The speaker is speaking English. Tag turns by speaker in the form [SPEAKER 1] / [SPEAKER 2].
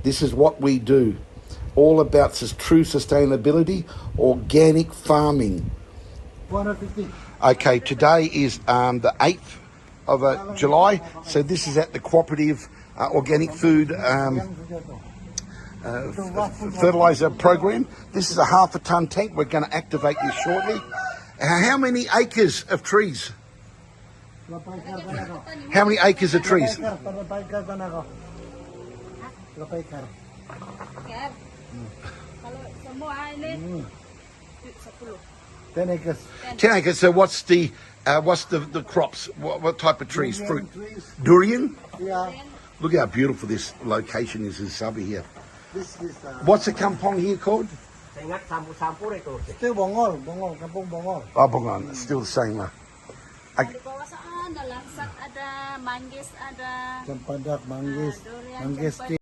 [SPEAKER 1] This is what we do. All about true sustainability, organic farming. Okay, today is the 8th of July, so this is at the Cooperative Organic Food Fertiliser Program. This is a half a tonne tank. We're going to activate this shortly. How many acres of trees? How many acres of trees?
[SPEAKER 2] Ten acres.
[SPEAKER 1] 10 acres. So what's the crops? What type of trees? Fruit? Durian?
[SPEAKER 2] Yeah.
[SPEAKER 1] Look how beautiful this location is in Sabi here.
[SPEAKER 2] This is
[SPEAKER 1] What's the kampong here called?
[SPEAKER 2] still Bongol, Kampung Bongol.
[SPEAKER 1] Oh, Bongon. It's still the same.
[SPEAKER 3] Di bawah saan, ada langsat, ada manggis, ada
[SPEAKER 2] Cempedak, manggis,
[SPEAKER 3] durian,
[SPEAKER 2] manggis
[SPEAKER 3] cempedak.